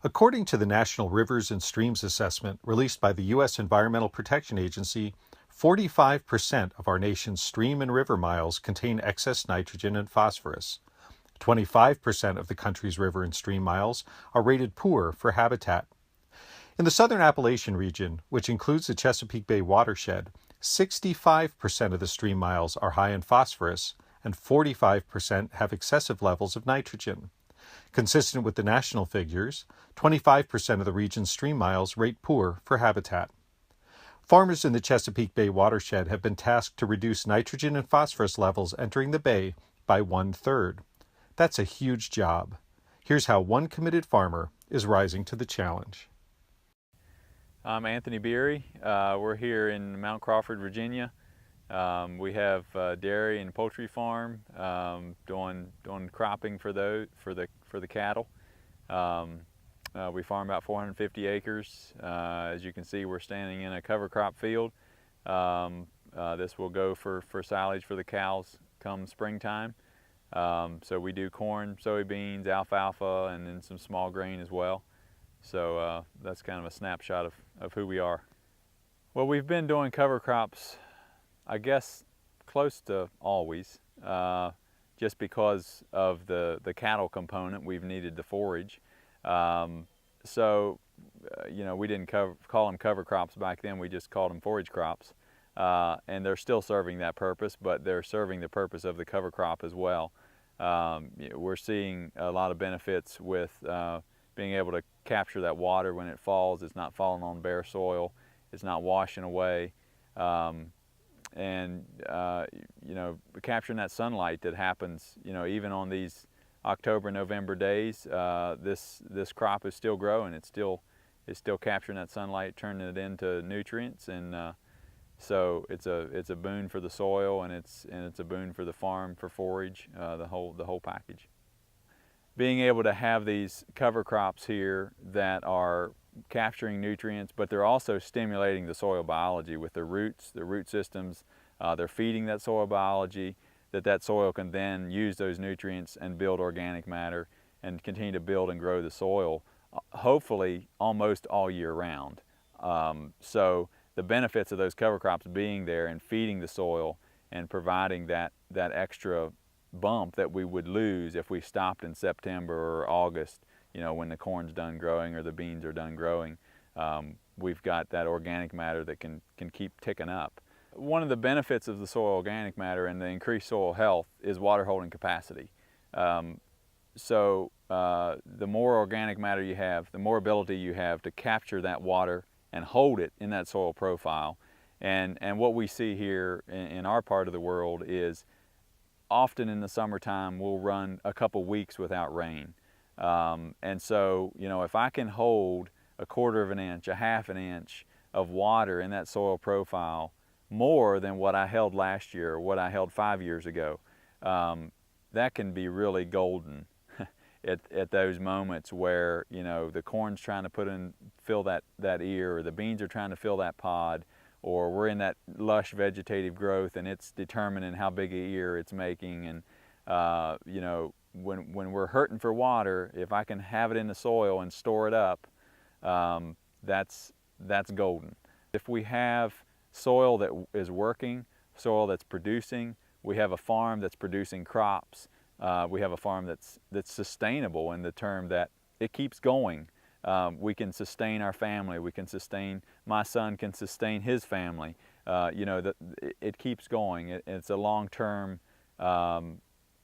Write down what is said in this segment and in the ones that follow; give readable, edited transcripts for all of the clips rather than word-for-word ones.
According to the National Rivers and Streams Assessment released by the U.S. Environmental Protection Agency, 45% of our nation's stream and river miles contain excess nitrogen and phosphorus. 25% of the country's river and stream miles are rated poor for habitat. In the southern Appalachian region, which includes the Chesapeake Bay watershed, 65% of the stream miles are high in phosphorus and 45% have excessive levels of nitrogen. Consistent with the national figures, 25% of the region's stream miles rate poor for habitat. Farmers in the Chesapeake Bay watershed have been tasked to reduce nitrogen and phosphorus levels entering the bay by 1/3. That's a huge job. Here's how one committed farmer is rising to the challenge. I'm Anthony Beery. We're here in Mount Crawford, Virginia. We have a dairy and poultry farm, doing cropping for the cattle. We farm about 450 acres. As you can see, we're standing in a cover crop field. This will go for silage for the cows come springtime. So we do corn, soybeans, alfalfa, and then some small grain as well. So that's kind of a snapshot of who we are. Well, we've been doing cover crops, I guess, close to always, just because of the cattle component. We've needed to forage. You know, we didn't call them cover crops back then, we just called them forage crops. And they're still serving that purpose, but they're serving the purpose of the cover crop as well. We're seeing a lot of benefits with being able to capture that water when it falls. It's not falling on bare soil, it's not washing away. You know, capturing that sunlight that happens, you know, even on these October, November days, this crop is still growing. It's still capturing that sunlight, turning it into nutrients, and so it's a boon for the soil, and it's a boon for the farm, for forage, the whole package. Being able to have these cover crops here that are capturing nutrients, but they're also stimulating the soil biology with the roots, the root systems. They're feeding that soil biology, that soil can then use those nutrients and build organic matter and continue to build and grow the soil, hopefully almost all year round. So the benefits of those cover crops being there and feeding the soil and providing that extra bump that we would lose if we stopped in September or August, you know, when the corn's done growing or the beans are done growing. We've got that organic matter that can keep ticking up. One of the benefits of the soil organic matter and the increased soil health is water holding capacity. The more organic matter you have, the more ability you have to capture that water and hold it in that soil profile. And what we see here in our part of the world is often in the summertime we'll run a couple weeks without rain. And so, you know, if I can hold a 1/4 of an inch, a 1/2 an inch of water in that soil profile, more than what I held last year or what I held 5 years ago, that can be really golden at those moments where, you know, the corn's trying to fill that ear, or the beans are trying to fill that pod, or we're in that lush vegetative growth and it's determining how big a ear it's making. And you know, when we're hurting for water, if I can have it in the soil and store it up, that's golden. If we have soil that is working, soil that's producing, we have a farm that's producing crops, we have a farm that's sustainable in the term that it keeps going. We can sustain our family, my son can sustain his family. You know, it keeps going. It's a long-term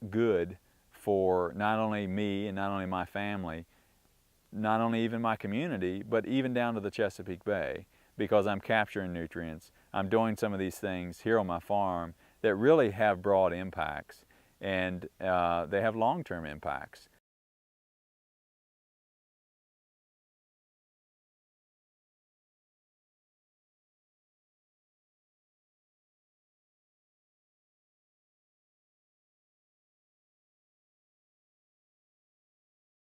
good for not only me and not only my family, not only even my community, but even down to the Chesapeake Bay, because I'm capturing nutrients. I'm doing some of these things here on my farm that really have broad impacts, and they have long-term impacts.